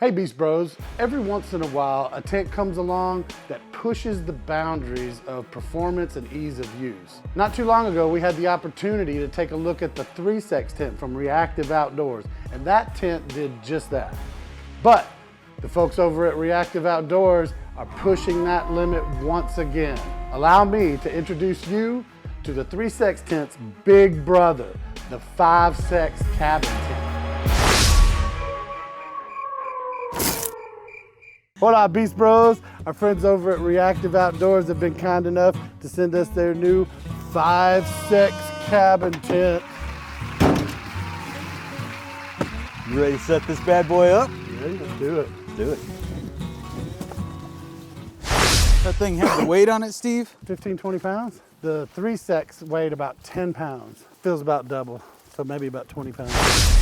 Hey Beast Bros, every once in a while a tent comes along that pushes the boundaries of performance and ease of use. Not too long ago we had the opportunity to take a look at the 3-Sex tent from Reactive Outdoors, and that tent did just that. But the folks over at Reactive Outdoors are pushing that limit once again. Allow me to introduce you to the 3-Sex tent's big brother, the 5-Sex cabin tent. What up, Beast Bros? Our friends over at Reactive Outdoors have been kind enough to send us their new 5-Sex cabin tent. You ready to set this bad boy up? Ready? Let's do it. Let's do it. That thing has the weight on it, Steve? 15, 20 pounds. The 3-Sex weighed about 10 pounds. Feels about double, so maybe about 20 pounds.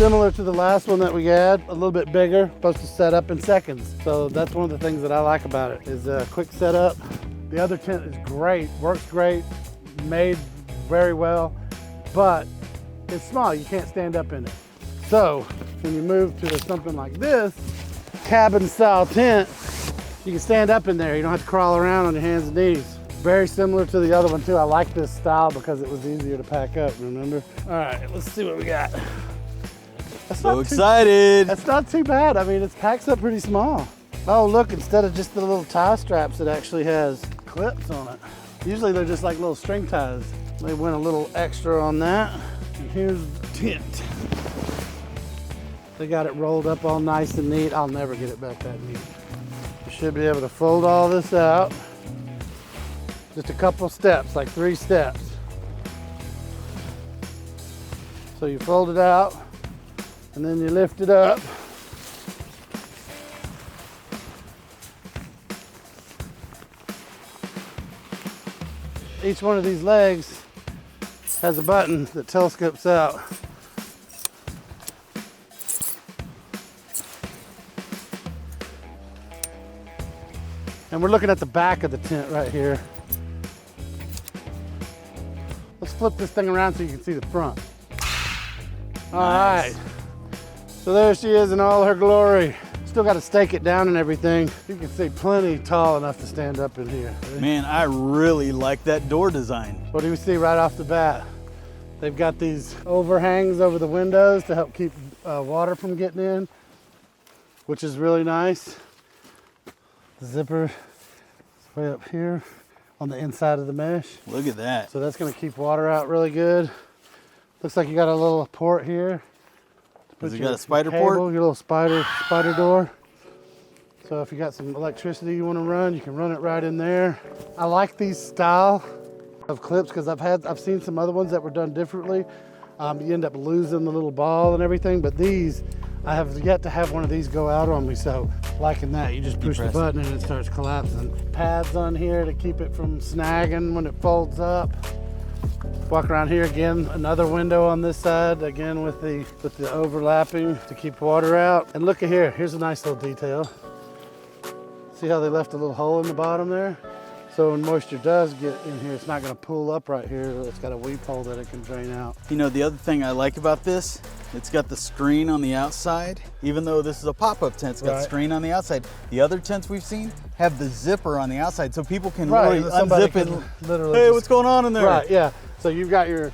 Similar to the last one that we had, a little bit bigger, supposed to set up in seconds. So that's one of the things that I like about it, is a quick setup. The other tent is great, works great, made very well, but it's small, you can't stand up in it. So when you move to something like this, cabin style tent, you can stand up in there. You don't have to crawl around on your hands and knees. Very similar to the other one too. I like this style because it was easier to pack up, remember? All right, let's see what we got. So excited. That's not too bad. I mean, it packs up pretty small. Oh, look, instead of just the little tie straps, it actually has clips on it. Usually they're just like little string ties. They went a little extra on that. And here's the tent. They got it rolled up all nice and neat. I'll never get it back that neat. You should be able to fold all this out. Just a couple steps, like 3 steps. So you fold it out, and then you lift it up. Each one of these legs has a button that telescopes out. And we're looking at the back of the tent right here. Let's flip this thing around so you can see the front. All right. So there she is in all her glory. Still got to stake it down and everything. You can see plenty tall enough to stand up in here. Man, I really like that door design. What do we see right off the bat? They've got these overhangs over the windows to help keep water from getting in, which is really nice. The zipper is way up here on the inside of the mesh. Look at that. So that's going to keep water out really good. Looks like you got a little port here. Has it got a spider cable, port? Your little spider door. So if you got some electricity you want to run, you can run it right in there. I like these style of clips because I've seen some other ones that were done differently. You end up losing the little ball and everything, but these, I have yet to have one of these go out on me, so liking that. You just push the button and it starts collapsing. Pads on here to keep it from snagging when it folds up. Walk around here again, another window on this side, again with the overlapping to keep water out. And look at here, here's a nice little detail. See how they left a little hole in the bottom there? So when moisture does get in here, it's not gonna pool up right here. It's got a weep hole that it can drain out. You know, the other thing I like about this, it's got the screen on the outside. Even though this is a pop-up tent, it's got screen on the outside. The other tents we've seen have the zipper on the outside, so people can really unzip it. Literally hey, what's going on in there? Right, yeah. So you've got your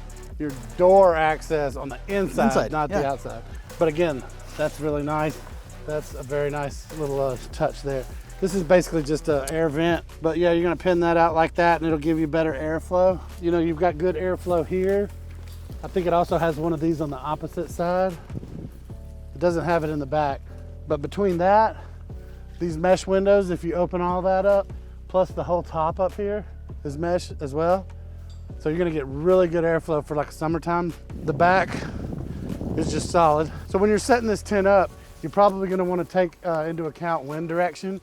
door access on the inside, not the outside. But again, that's really nice. That's a very nice little touch there. This is basically just an air vent, but yeah, you're gonna pin that out like that and it'll give you better airflow. You know, you've got good airflow here. I think it also has one of these on the opposite side. It doesn't have it in the back, but between that, these mesh windows, if you open all that up, plus the whole top up here is mesh as well. So you're gonna get really good airflow for like summertime. The back is just solid. So when you're setting this tent up, you're probably gonna wanna take into account wind direction.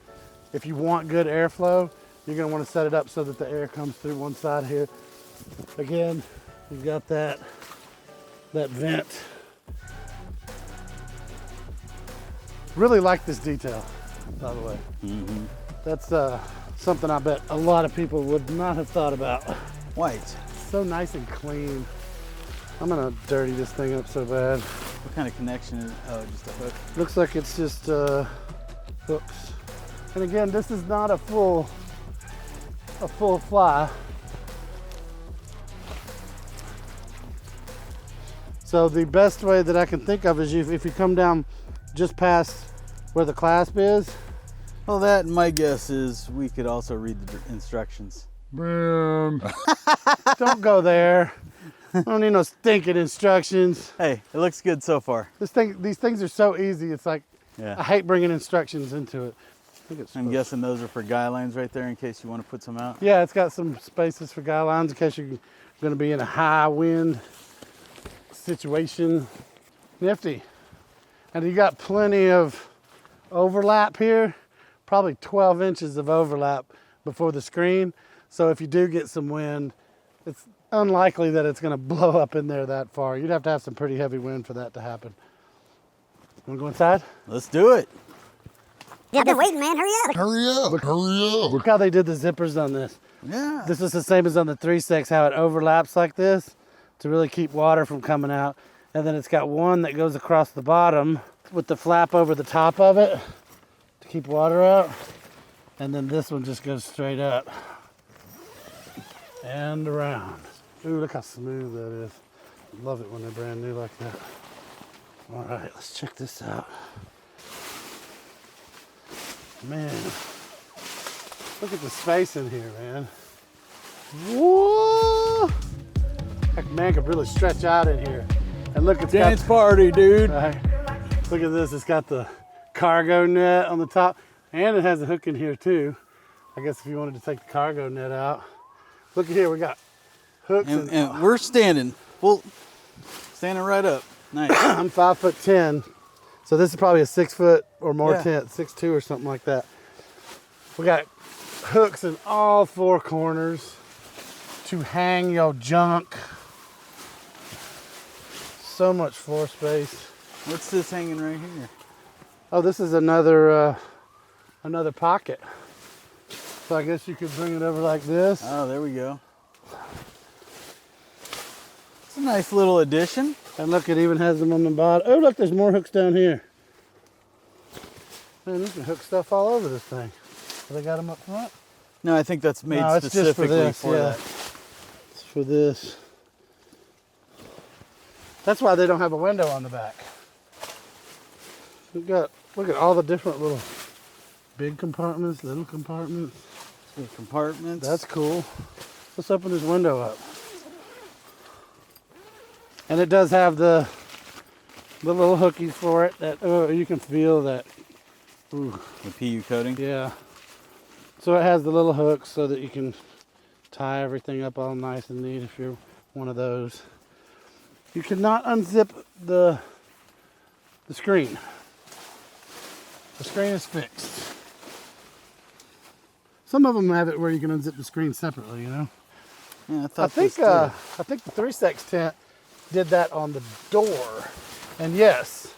If you want good airflow, you're gonna wanna set it up so that the air comes through one side here. Again, you've got that vent. Really like this detail, by the way. That's something I bet a lot of people would not have thought about. White. So nice and clean. I'm gonna dirty this thing up so bad. What kind of connection is, oh, just a hook? Looks like it's just hooks. And again, this is not a full fly. So the best way that I can think of is if you come down just past where the clasp is. Well, that, my guess is we could also read the instructions. Boom. Don't go there. I don't need no stinking instructions. Hey, it looks good so far. These things are so easy. It's like, yeah. I hate bringing instructions into it. I'm guessing those are for guy lines right there in case you want to put some out. Yeah, it's got some spaces for guy lines in case you're going to be in a high wind situation. Nifty. And you got plenty of overlap here, probably 12 inches of overlap before the screen. So if you do get some wind, it's unlikely that it's going to blow up in there that far. You'd have to have some pretty heavy wind for that to happen. Want to go inside? Let's do it. Yeah, I've been waiting, man. Hurry up. Hurry up. Hurry up. Look how they did the zippers on this. Yeah. This is the same as on the 3-6, how it overlaps like this to really keep water from coming out. And then it's got one that goes across the bottom with the flap over the top of it to keep water out. And then this one just goes straight up and around. Ooh, look how smooth that is. I love it when they're brand new like that. All right, let's check this out. Man, look at the space in here, man. Whoa! That man could really stretch out in here. And look, it's Dance got, party, dude. right, look at this, it's got the cargo net on the top, and it has a hook in here too. I guess if you wanted to take the cargo net out. Look at here, we got hooks. And we're standing, standing right up. Nice. I'm 5'10", so this is probably a 6 foot or more Yeah. tent, 6'2" or something like that. We got hooks in all 4 corners to hang your junk. So much floor space. What's this hanging right here? Oh, this is another pocket. So I guess you could bring it over like this. Oh, there we go. It's a nice little addition. And look, it even has them on the bottom. Oh, look, there's more hooks down here. Man, you can hook stuff all over this thing. Have they got them up front? No, I think that's made No, it's just for specifically this, for yeah. that. It's for this. That's why they don't have a window on the back. We've got, look at all the different little big compartments, little compartments. Good compartments. That's cool. Let's open this window up. And it does have the little hookies for it that, oh, you can feel that. Ooh, the PU coating. yeah. So it has the little hooks so that you can tie everything up all nice and neat if you're one of those. You cannot unzip the screen. The screen is fixed. Some of them have it where you can unzip the screen separately, you know? Yeah, I think the 3-6 tent did that on the door. And yes,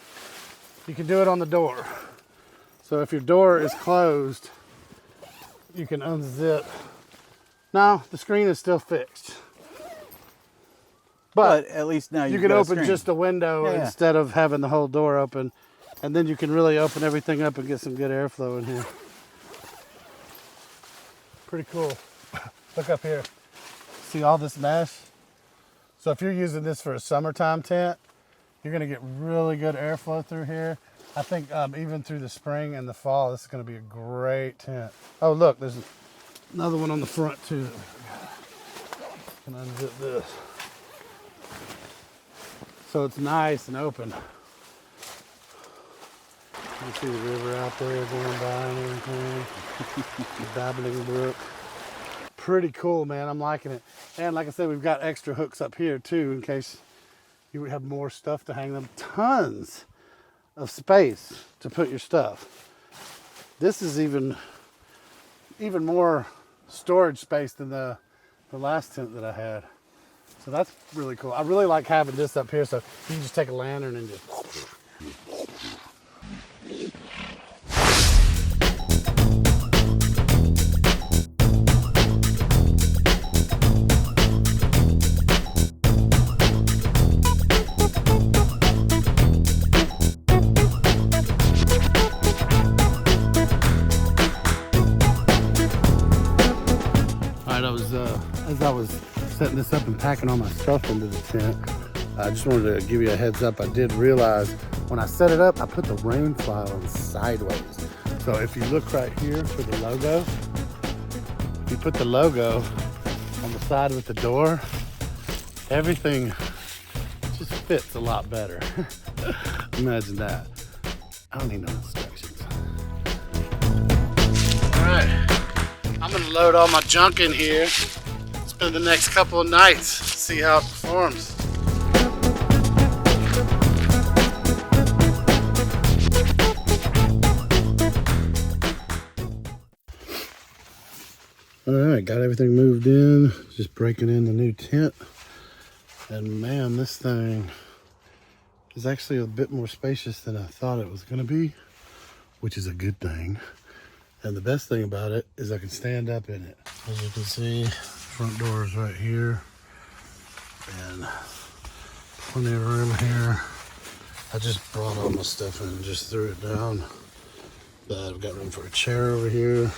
you can do it on the door. So if your door is closed, you can unzip. Now, the screen is still fixed. But at least now you can open just a window Yeah. instead of having the whole door open. And then you can really open everything up and get some good airflow in here. Pretty cool. Look up here. See all this mesh? So if you're using this for a summertime tent, you're gonna get really good airflow through here. I think even through the spring and the fall, this is gonna be a great tent. Oh look, there's another one on the front too. Can unzip this. So it's nice and open. You see the river out there going by and everything. The babbling brook. Pretty cool, man. I'm liking it. And like I said, we've got extra hooks up here too in case you would have more stuff to hang them. Tons of space to put your stuff. This is even more storage space than the last tent that I had. So that's really cool. I really like having this up here so you can just take a lantern and just... as I was setting this up and packing all my stuff into the tent, I just wanted to give you a heads up. I did realize when I set it up, I put the rain fly on sideways. So if you look right here for the logo, if you put the logo on the side with the door, everything just fits a lot better. Imagine that. I don't need no instructions. All right, I'm gonna load all my junk in here, spend the next couple of nights, see how it performs. All right, got everything moved in, just breaking in the new tent. And man, this thing is actually a bit more spacious than I thought it was gonna be, which is a good thing. And the best thing about it is I can stand up in it. As you can see, front door is right here. And plenty of room here. I just brought all my stuff in and just threw it down. But I've got room for a chair over here.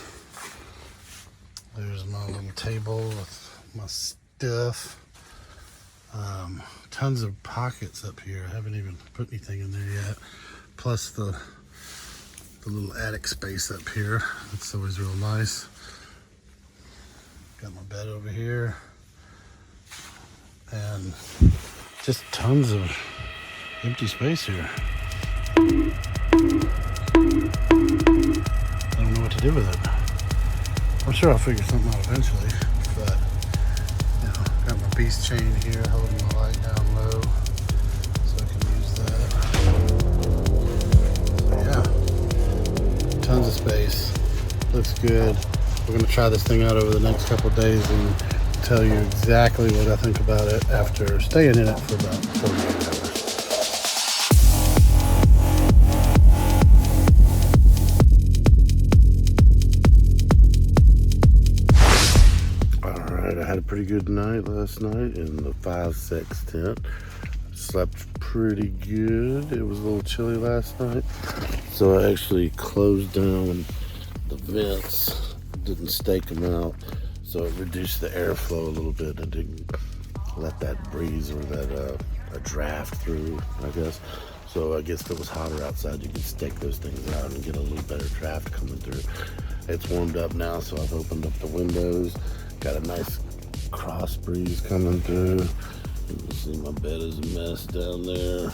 There's my little table with my stuff. Tons of pockets up here. I haven't even put anything in there yet. Plus the little attic space up here. It's always real nice. Got my bed over here. And just tons of empty space here. I don't know what to do with it. I'm sure I'll figure something out eventually, but you know, got my Beast chain here holding the light down low, so I can use that. So yeah, tons of space, looks good. We're gonna try this thing out over the next couple of days and tell you exactly what I think about it after staying in it for about 48 hours. I had a pretty good night last night in the 5-6 tent. Slept pretty good. It was a little chilly last night, so I actually closed down the vents, didn't stake them out, so it reduced the airflow a little bit and didn't let that breeze or that a draft through, I guess. So I guess if it was hotter outside, you could stake those things out and get a little better draft coming through. It's warmed up now, so I've opened up the windows. Got a nice cross breeze coming through. You can see my bed is a mess down there.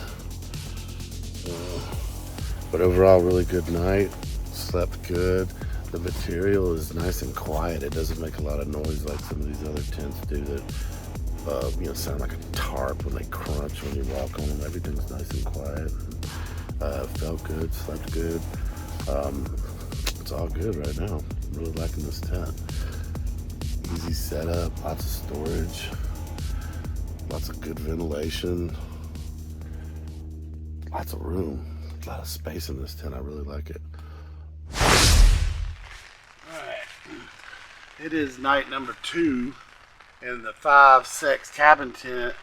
But overall, really good night. Slept good. The material is nice and quiet. It doesn't make a lot of noise like some of these other tents do that you know, sound like a tarp when they crunch when you walk on them. Everything's nice and quiet. Felt good, slept good. It's all good right now. I'm really liking this tent. Easy setup, lots of storage, lots of good ventilation, lots of room, a lot of space in this tent. I really like it. Alright, it is night number 2 in the 5-6 cabin tent,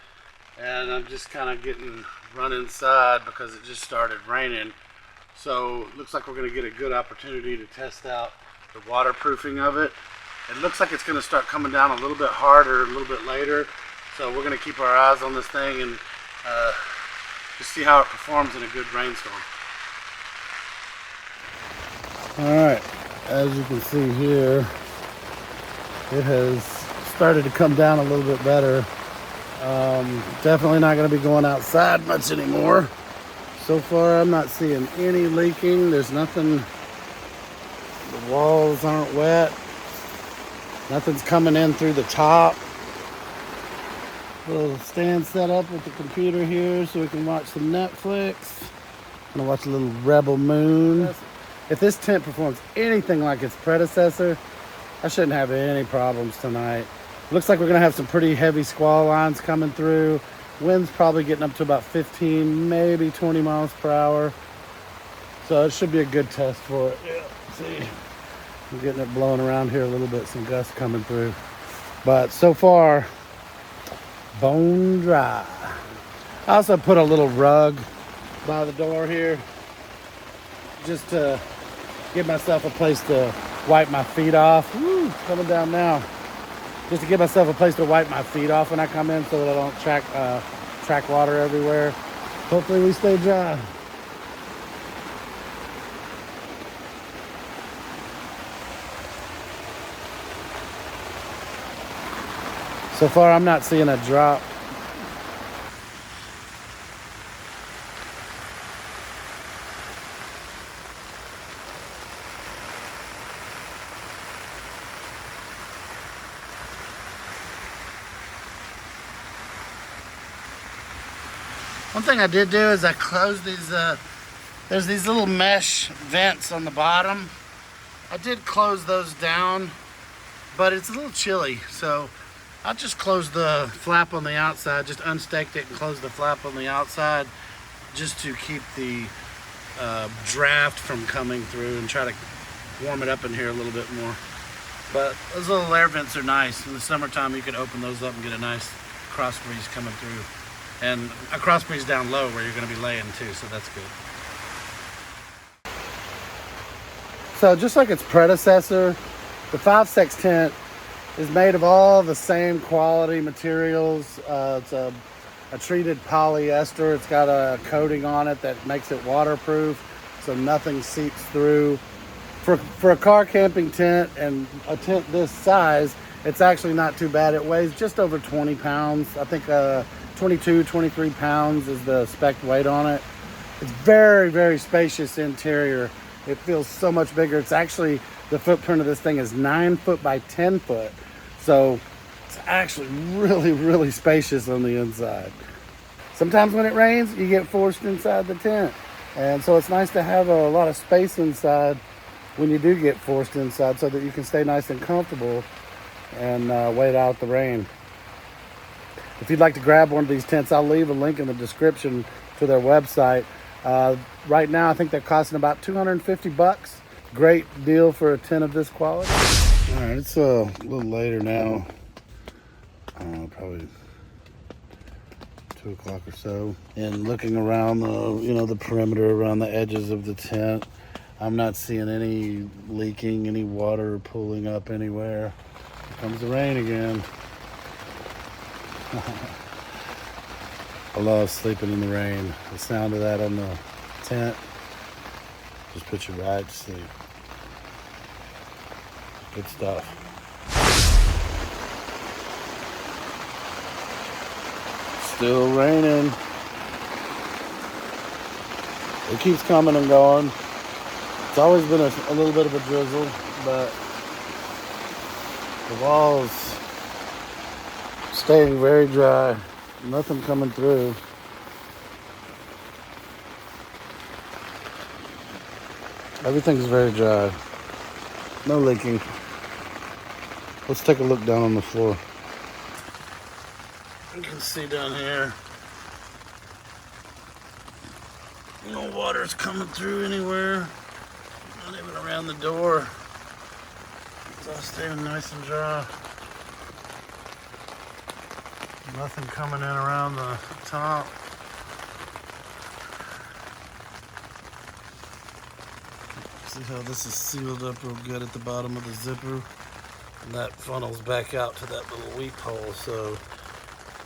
and I'm just kind of run inside because it just started raining. So it looks like we're going to get a good opportunity to test out the waterproofing of it. It looks like it's going to start coming down a little bit harder a little bit later, so we're going to keep our eyes on this thing and just see how it performs in a good rainstorm. Alright, as you can see here, it has started to come down a little bit better. Definitely not going to be going outside much anymore. So far I'm not seeing any leaking. There's nothing, the walls aren't wet. Nothing's coming in through the top. Little stand set up with the computer here so we can watch some Netflix. I'm gonna watch a little Rebel Moon. If this tent performs anything like its predecessor, I shouldn't have any problems tonight. Looks like we're gonna have some pretty heavy squall lines coming through. Wind's probably getting up to about 15, maybe 20 miles per hour. So it should be a good test for it. Yeah, see. I'm getting it blowing around here a little bit, some gusts coming through. But so far, bone dry. I also put a little rug by the door here just to give myself a place to wipe my feet off. Woo, coming down now. just to give myself a place to wipe my feet off when I come in so that I don't track water everywhere. Hopefully we stay dry. So far, I'm not seeing a drop. One thing I did do is I closed these, there's these little mesh vents on the bottom. I did close those down, but it's a little chilly, so I just closed the flap on the outside, just unstaked it and closed the flap on the outside just to keep the draft from coming through and try to warm it up in here a little bit more. But those little air vents are nice. In the summertime, you can open those up and get a nice cross breeze coming through. And a cross breeze down low where you're going to be laying too, so that's good. So just like its predecessor, the 5-6 tent is made of all the same quality materials. It's a treated polyester. It's got a coating on it that makes it waterproof, so nothing seeps through. For a car camping tent and a tent this size, it's actually not too bad. It weighs just over 20 pounds. I think 22, 23 pounds is the spec weight on it. It's very, very spacious interior. It feels so much bigger. It's actually, the footprint of this thing is 9 foot by 10 foot. So it's actually really, really spacious on the inside. Sometimes when it rains, you get forced inside the tent. And so it's nice to have a lot of space inside when you do get forced inside so that you can stay nice and comfortable and wait out the rain. If you'd like to grab one of these tents, I'll leave a link in the description to their website. Right now, I think they're costing about $250. Great deal for a tent of this quality. All right, it's a little later now. Probably 2 o'clock or so. And looking around the perimeter around the edges of the tent, I'm not seeing any leaking, any water pooling up anywhere. Here comes the rain again. I love sleeping in the rain. The sound of that on the tent just puts you right to sleep. Good stuff. Still raining. It keeps coming and going. It's always been a little bit of a drizzle, but the walls staying very dry. Nothing coming through. Everything's very dry. No leaking. Let's take a look down on the floor. You can see down here, no water's coming through anywhere. Not even around the door. It's all staying nice and dry. Nothing coming in around the top. See how this is sealed up real good at the bottom of the zipper? And that funnels back out to that little weep hole, so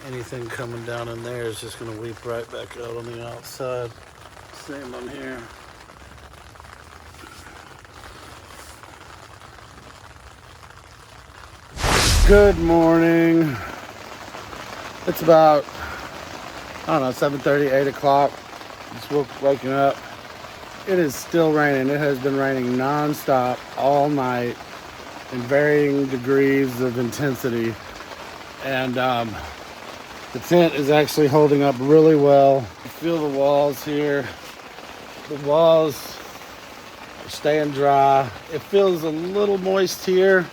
anything coming down in there is just going to weep right back out on the outside. Same on here. Good morning. It's about, I don't know, 7:30, 8 o'clock. Just waking up. It is still raining. It has been raining non-stop all night in varying degrees of intensity. And the tent is actually holding up really well. You feel the walls here. The walls are staying dry. It feels a little moist here.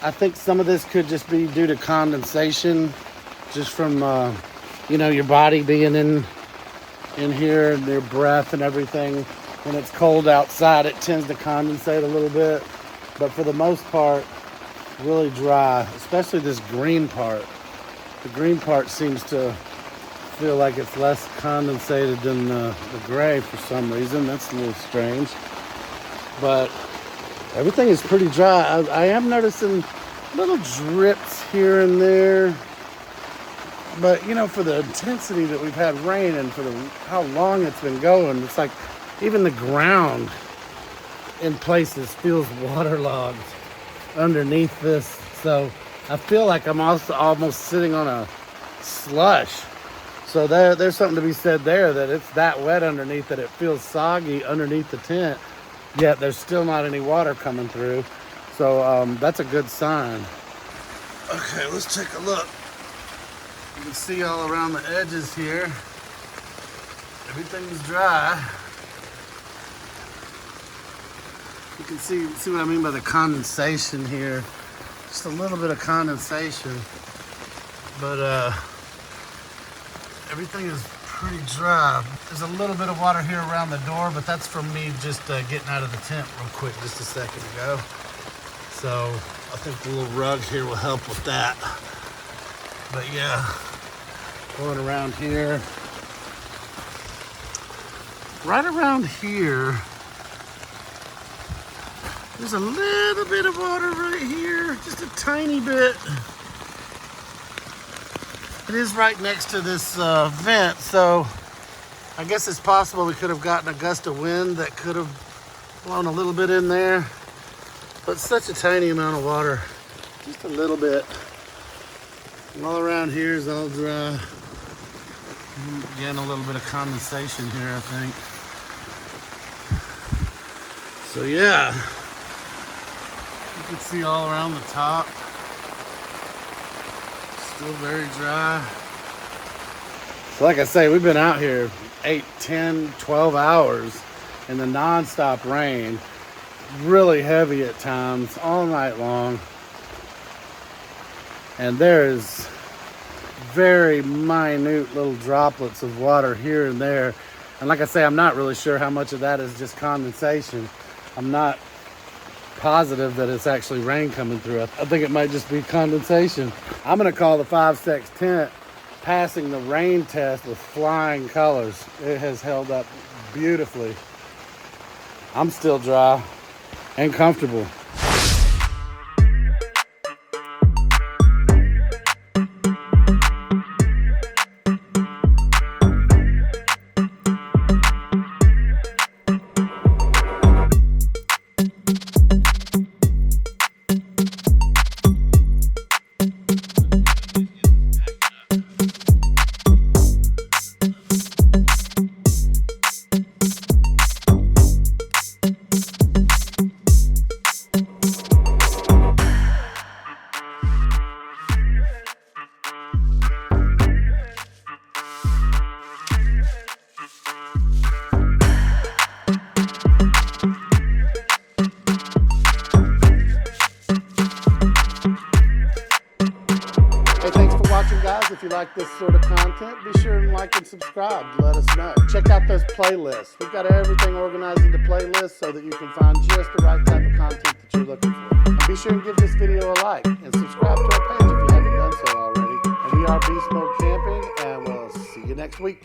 I think some of this could just be due to condensation, just from your body being in here and your breath and everything. When it's cold outside, it tends to condensate a little bit, but for the most part, really dry, especially this green part. The green part seems to feel like it's less condensated than the gray for some reason. That's a little strange, but everything is pretty dry. I am noticing Little drips here and there. But, you know, for the intensity that we've had rain and for how long it's been going, it's like even the ground in places feels waterlogged underneath this. So I feel like I'm also almost sitting on a slush. So there's something to be said there, that it's that wet underneath that it feels soggy underneath the tent, yet there's still not any water coming through. So that's a good sign. Okay, let's take a look. You can see all around the edges here, everything's dry. You can see what I mean by the condensation here. Just a little bit of condensation, but everything is pretty dry. There's a little bit of water here around the door, but that's from me just getting out of the tent real quick just a second ago. So I think the little rug here will help with that. But yeah, going around here, right around here, there's a little bit of water right here, just a tiny bit. It is right next to this vent, so I guess it's possible we could have gotten a gust of wind that could have blown a little bit in there. But such a tiny amount of water, just a little bit. All around here is all dry. Again, a little bit of condensation here, I think. So yeah, you can see all around the top. Still very dry. So like I say, we've been out here 8, 10, 12 hours in the non-stop rain. Really heavy at times, all night long. And there's very minute little droplets of water here and there. And like I say, I'm not really sure how much of that is just condensation. I'm not positive that it's actually rain coming through. I think it might just be condensation. I'm gonna call the 5-6 tent passing the rain test with flying colors. It has held up beautifully. I'm still dry and comfortable. Guys, if you like this sort of content, be sure and like and subscribe to let us know. Check out those playlists. We've got everything organized into playlists so that you can find just the right type of content that you're looking for. And be sure and give this video a like and subscribe to our page if you haven't done so already. And we are Beast Mode Camping, and we'll see you next week.